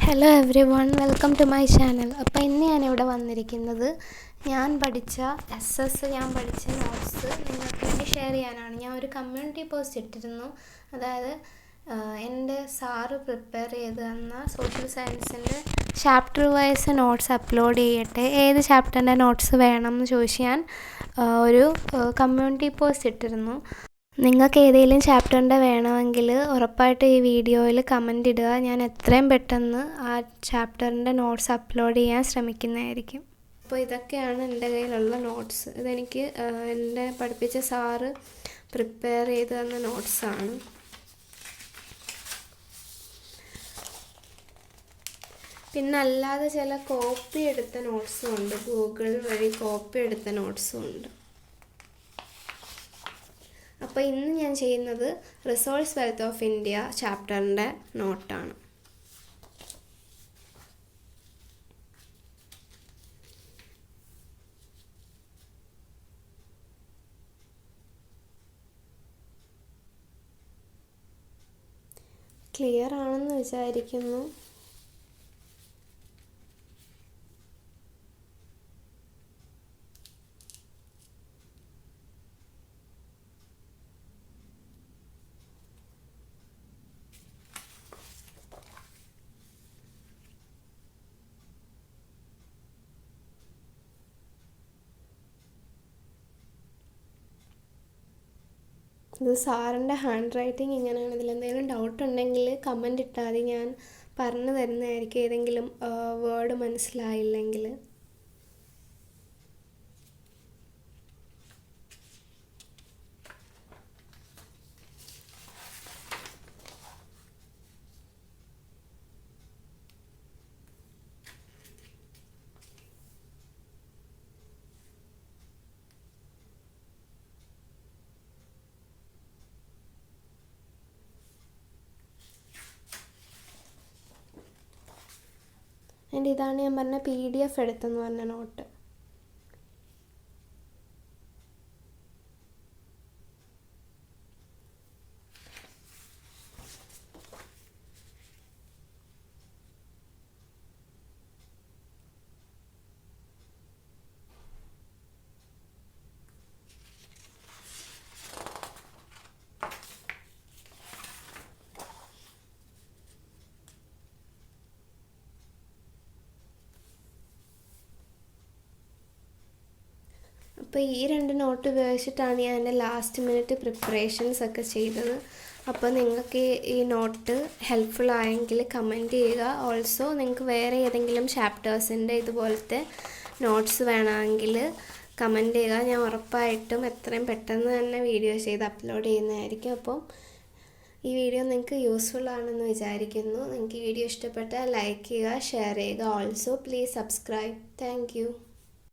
Hello everyone, welcome to my channel. അപ്പോൾ ഇന്ന് ഞാനിവിടെ വന്നിരിക്കുന്നത് ഞാൻ പഠിച്ച നോട്ട്സ് നിങ്ങൾക്ക് വേണ്ടി ഷെയർ ചെയ്യാനാണ്. ഞാൻ ഒരു കമ്മ്യൂണിറ്റി പോസ്റ്റ് ഇട്ടിരുന്നു. അതായത് എൻ്റെ സാറ് പ്രിപ്പയർ ചെയ്ത് തന്ന സോഷ്യൽ സയൻസിൻ്റെ ചാപ്റ്റർ വൈസ് നോട്ട്സ് അപ്ലോഡ് ചെയ്യട്ടെ, ഏത് ചാപ്റ്ററിൻ്റെ നോട്ട്സ് വേണം എന്ന് ചോദിച്ച് ഞാൻ ഒരു കമ്മ്യൂണിറ്റി പോസ്റ്റ് ഇട്ടിരുന്നു. നിങ്ങൾക്ക് ഏതെങ്കിലും ചാപ്റ്ററിൻ്റെ വേണമെങ്കിൽ ഉറപ്പായിട്ട് ഈ വീഡിയോയിൽ കമൻ്റ് ഇടുക. ഞാൻ എത്രയും പെട്ടെന്ന് ആ ചാപ്റ്ററിൻ്റെ നോട്ട്സ് അപ്ലോഡ് ചെയ്യാൻ ശ്രമിക്കുന്നതായിരിക്കും. അപ്പോൾ ഇതൊക്കെയാണ് എൻ്റെ കയ്യിലുള്ള നോട്ട്സ്. ഇതെനിക്ക് എൻ്റെ പഠിപ്പിച്ച സാറ് പ്രിപ്പയർ ചെയ്ത് തന്ന നോട്ട്സാണ്. പിന്നെ അല്ലാതെ ചില കോപ്പി എടുത്ത നോട്ട്സും ഉണ്ട്, ഗൂഗിൾ വഴി കോപ്പി എടുത്ത നോട്ട്സും ഉണ്ട്. അപ്പോൾ ഇന്ന് ഞാൻ ചെയ്യുന്നത് റിസോഴ്സ് വെൽത്ത് ഓഫ് ഇന്ത്യ ചാപ്റ്ററിൻ്റെ നോട്ടാണ്. ക്ലിയർ ആണെന്ന് വിചാരിക്കുന്നു. ഇത് സാറിൻ്റെ ഹാൻഡ് റൈറ്റിംഗ് ഇങ്ങനെയാണ്. ഇതിലെന്തെങ്കിലും ഡൗട്ട് ഉണ്ടെങ്കിൽ കമൻ്റ് ഇട്ടാൽ മതി, ഞാൻ പറഞ്ഞു തരുന്നതായിരിക്കും ഏതെങ്കിലും വേർഡ് മനസ്സിലായില്ലെങ്കിൽ. ആൻഡ് ഇതാണ് ഞാൻ പറഞ്ഞ PDF എടുത്തെന്ന് പറഞ്ഞ നോട്ട്. അപ്പോൾ ഈ 2 നോട്ട് ഉപയോഗിച്ചിട്ടാണ് ഞാൻ എൻ്റെ ലാസ്റ്റ് മിനിറ്റ് പ്രിപ്പറേഷൻസ് ഒക്കെ ചെയ്തത്. അപ്പോൾ നിങ്ങൾക്ക് ഈ നോട്ട് ഹെൽപ്ഫുൾ ആയെങ്കിൽ കമൻറ്റ് ചെയ്യുക. ഓൾസോ നിങ്ങൾക്ക് വേറെ ഏതെങ്കിലും ചാപ്റ്റേഴ്സിൻ്റെ ഇതുപോലത്തെ നോട്ട്സ് വേണമെങ്കിൽ കമൻറ്റ് ചെയ്യുക. ഞാൻ ഉറപ്പായിട്ടും എത്രയും പെട്ടെന്ന് തന്നെ വീഡിയോ ചെയ്ത് അപ്ലോഡ് ചെയ്യുന്നതായിരിക്കും. അപ്പം ഈ വീഡിയോ നിങ്ങൾക്ക് യൂസ്ഫുൾ ആണെന്ന് വിചാരിക്കുന്നു. നിങ്ങൾക്ക് ഈ വീഡിയോ ഇഷ്ടപ്പെട്ടാൽ ലൈക്ക് ചെയ്യുക, ഷെയർ ചെയ്യുക. Also please subscribe. Thank you.